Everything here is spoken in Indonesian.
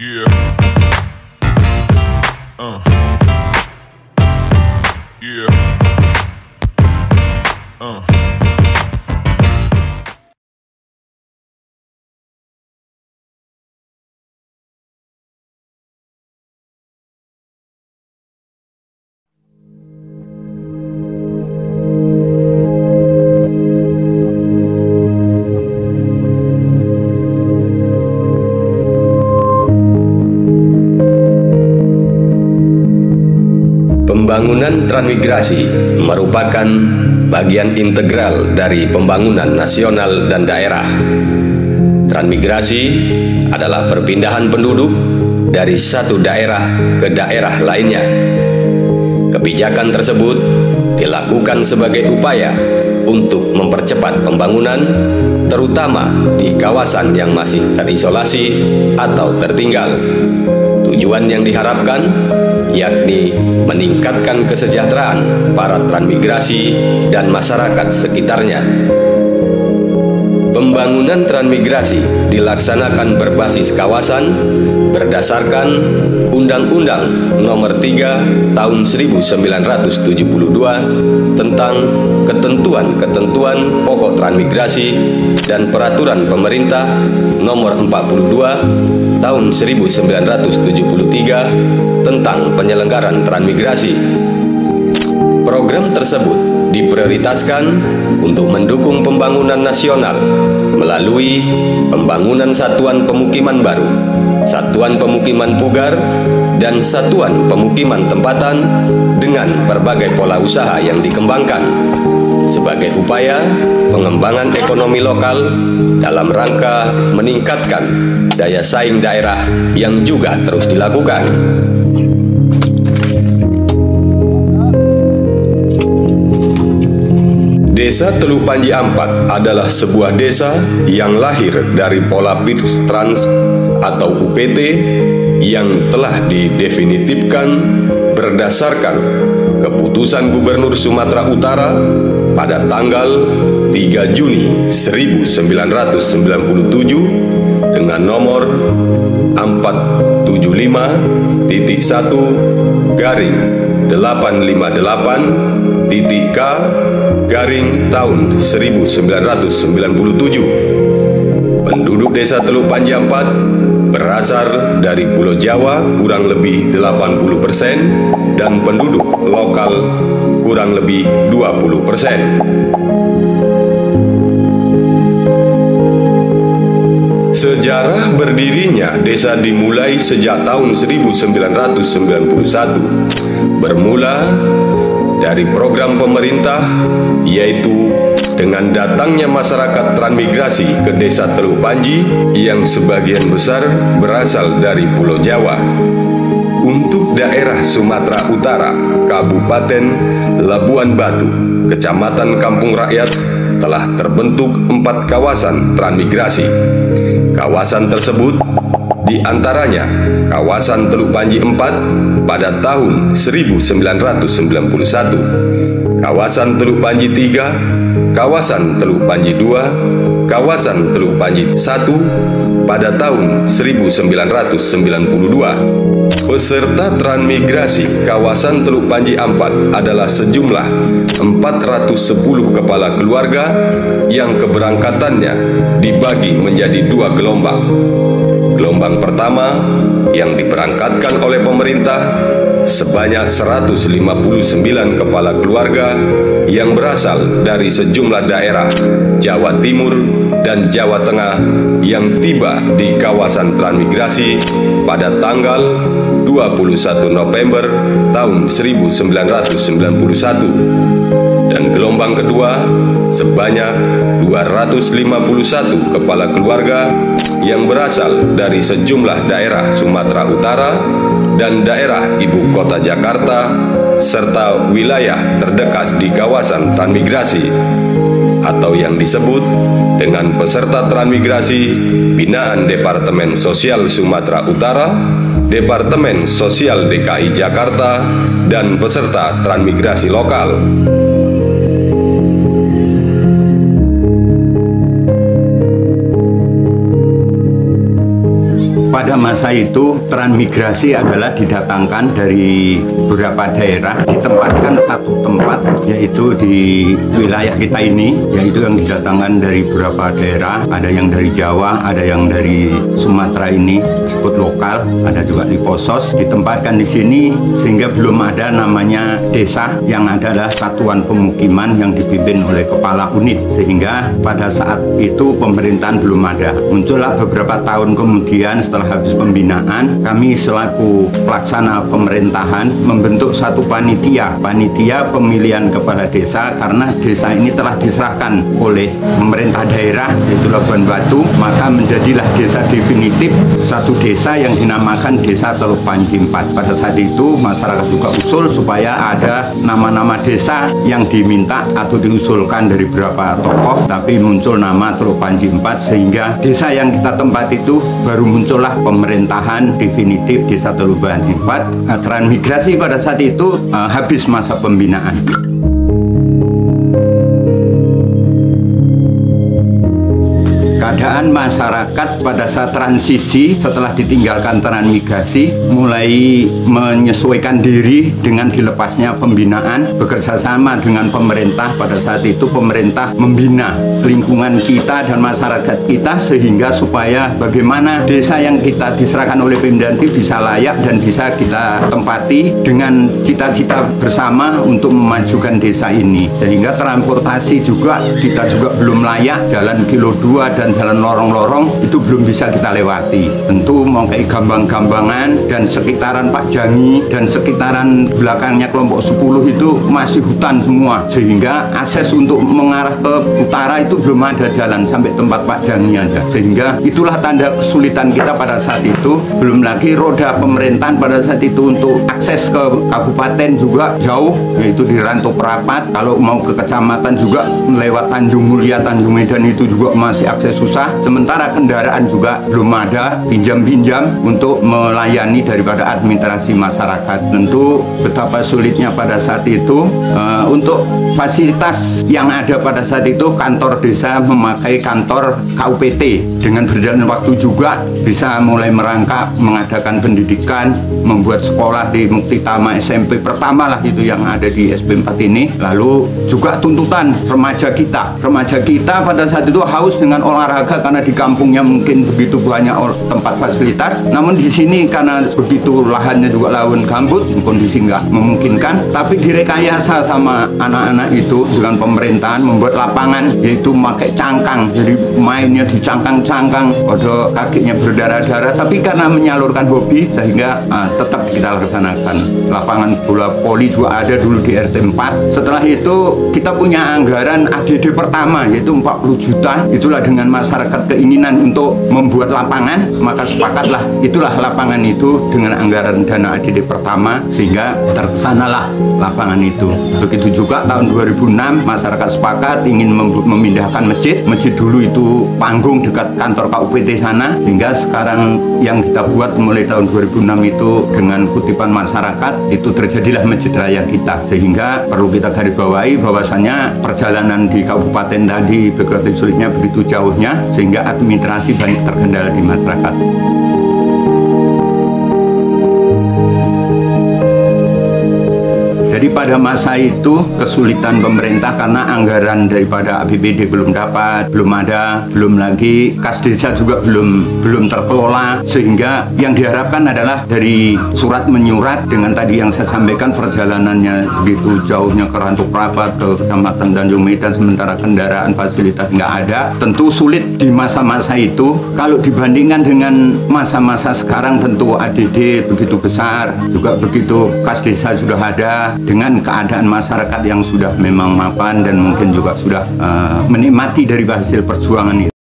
Yeah. Yeah. Pembangunan transmigrasi merupakan bagian integral dari pembangunan nasional dan daerah. Transmigrasi adalah perpindahan penduduk dari satu daerah ke daerah lainnya. Kebijakan tersebut dilakukan sebagai upaya untuk mempercepat pembangunan, terutama di kawasan yang masih terisolasi atau tertinggal. Tujuan yang diharapkan yakni meningkatkan kesejahteraan para transmigrasi dan masyarakat sekitarnya. Pembangunan transmigrasi dilaksanakan berbasis kawasan berdasarkan Undang-Undang Nomor 3 Tahun 1972 tentang ketentuan-ketentuan pokok transmigrasi dan Peraturan Pemerintah Nomor 42 Tahun 1973 tentang penyelenggaraan transmigrasi. Program tersebut diprioritaskan untuk mendukung pembangunan nasional melalui pembangunan satuan pemukiman baru, satuan pemukiman pugar, dan satuan pemukiman tempatan dengan berbagai pola usaha yang dikembangkan sebagai upaya pengembangan ekonomi lokal dalam rangka meningkatkan daya saing daerah yang juga terus dilakukan. Desa Teluk Panji Ampat adalah sebuah desa yang lahir dari pola PIRS Trans atau UPT yang telah didefinitifkan berdasarkan keputusan Gubernur Sumatera Utara pada tanggal 3 Juni 1997 dengan nomor 475-858-K tahun 1997. Penduduk Desa Teluk Panji Ampat berasal dari Pulau Jawa kurang lebih 80% dan penduduk lokal kurang lebih 20%. Sejarah berdirinya desa dimulai sejak tahun 1991, bermula dari program pemerintah, yaitu dengan datangnya masyarakat transmigrasi ke Desa Teluk Panji yang sebagian besar berasal dari Pulau Jawa. Untuk daerah Sumatera Utara, Kabupaten Labuan Batu, Kecamatan Kampung Rakyat telah terbentuk 4 kawasan transmigrasi. Kawasan tersebut diantaranya kawasan Teluk Panji 4 pada tahun 1991, kawasan Teluk Panji 3, kawasan Teluk Panji 2, kawasan Teluk Panji 1 pada tahun 1992. Peserta transmigrasi kawasan Teluk Panji Ampat adalah sejumlah 410 kepala keluarga yang keberangkatannya dibagi menjadi 2 gelombang. Gelombang pertama yang diberangkatkan oleh pemerintah sebanyak 159 kepala keluarga yang berasal dari sejumlah daerah Jawa Timur dan Jawa Tengah yang tiba di kawasan transmigrasi pada tanggal 21 November tahun 1991. Dan gelombang kedua sebanyak 251 kepala keluarga yang berasal dari sejumlah daerah Sumatera Utara dan daerah ibu kota Jakarta serta wilayah terdekat di kawasan transmigrasi atau yang disebut dengan peserta transmigrasi binaan Departemen Sosial Sumatera Utara, Departemen Sosial DKI Jakarta, dan peserta transmigrasi lokal. Pada masa itu transmigrasi adalah didatangkan dari beberapa daerah, ditempatkan satu tempat, yaitu di wilayah kita ini, yaitu yang didatangkan dari beberapa daerah, ada yang dari Jawa, ada yang dari Sumatera ini, disebut lokal, ada juga di Posos, ditempatkan di sini sehingga belum ada namanya desa, yang adalah satuan pemukiman yang dipimpin oleh kepala unit, sehingga pada saat itu pemerintahan belum ada. Muncullah beberapa tahun kemudian setelah habis pembinaan, kami selaku pelaksana pemerintahan membentuk satu panitia pemilihan kepala desa, karena desa ini telah diserahkan oleh pemerintah daerah yaitu Labuan Batu, maka menjadilah desa definitif satu desa yang dinamakan Desa Teluk Panji 4. Pada saat itu masyarakat juga usul supaya ada nama-nama desa yang diminta atau diusulkan dari beberapa tokoh, tapi muncul nama Teluk Panji 4, sehingga desa yang kita tempat itu baru muncullah pemerintahan definitif Desa Teluk Panji 4. Transmigrasi pada saat itu habis masa pembinaan. Keadaan masyarakat pada saat transisi setelah ditinggalkan transmigrasi mulai menyesuaikan diri dengan dilepasnya pembinaan, bekerja sama dengan pemerintah. Pada saat itu pemerintah membina lingkungan kita dan masyarakat kita, sehingga supaya bagaimana desa yang kita diserahkan oleh Pemda bisa layak dan bisa kita tempati dengan cita-cita bersama untuk memajukan desa ini. Sehingga transportasi juga kita juga belum layak, jalan kilo 2 dan jalan lorong-lorong itu belum bisa kita lewati. Tentu mau kayak Gambang-Gambangan dan sekitaran Pak Jangi dan sekitaran belakangnya kelompok 10 itu masih hutan semua, sehingga akses untuk mengarah ke utara itu belum ada jalan sampai tempat Pak Jangi aja. Sehingga itulah tanda kesulitan kita pada saat itu. Belum lagi roda pemerintahan pada saat itu untuk akses ke kabupaten juga jauh, yaitu di Rantau Perapat. Kalau mau ke kecamatan juga lewat Tanjung Mulia, Tanjung Medan itu juga masih akses susah. Sementara kendaraan juga belum ada, pinjam-pinjam untuk melayani daripada administrasi masyarakat. Tentu betapa sulitnya pada saat itu. Untuk fasilitas yang ada pada saat itu, kantor desa memakai kantor KUPT. Dengan berjalan waktu juga bisa mulai merangkap, mengadakan pendidikan, membuat sekolah di Muktitama SMP pertama lah itu yang ada di SP4 ini. Lalu juga tuntutan remaja kita pada saat itu haus dengan olahraga, karena di kampungnya mungkin begitu banyak tempat fasilitas, namun di sini karena begitu lahannya juga lahan gambut, kondisi nggak memungkinkan, tapi direkayasa sama anak-anak itu dengan pemerintahan membuat lapangan, yaitu pakai cangkang, jadi mainnya di cangkang-cangkang, pada kakinya berdarah-darah, tapi karena menyalurkan hobi sehingga tetap kita laksanakan. Lapangan bola voli juga ada dulu di RT 4. Setelah itu kita punya anggaran ADD pertama yaitu 40 juta, itulah dengan masyarakat keinginan untuk membuat lapangan, maka sepakatlah itulah lapangan itu dengan anggaran dana ADD pertama, sehingga terksanalah lapangan itu. Begitu juga tahun 2006 masyarakat sepakat ingin memindahkan masjid dulu itu panggung dekat kantor KUPT sana, sehingga sekarang yang kita buat mulai tahun 2006 itu dengan kutipan masyarakat itu terjadilah Masjid Raya kita. Sehingga perlu kita garis bawahi bahwasanya perjalanan di kabupaten tadi begitu sulitnya, begitu jauhnya, sehingga administrasi banyak terkendala di masyarakat. Jadi pada masa itu kesulitan pemerintah karena anggaran daripada APBD belum dapat, belum ada, belum lagi kas desa juga belum terkelola, sehingga yang diharapkan adalah dari surat menyurat dengan tadi yang saya sampaikan perjalanannya begitu jauhnya ke Rantau Perapat, ke Kecamatan Tanjung Medan, sementara kendaraan fasilitas nggak ada, tentu sulit di masa-masa itu. Kalau dibandingkan dengan masa-masa sekarang tentu ADD begitu besar, juga begitu kas desa sudah ada, dengan keadaan masyarakat yang sudah memang mapan dan mungkin juga sudah menikmati dari hasil perjuangan itu.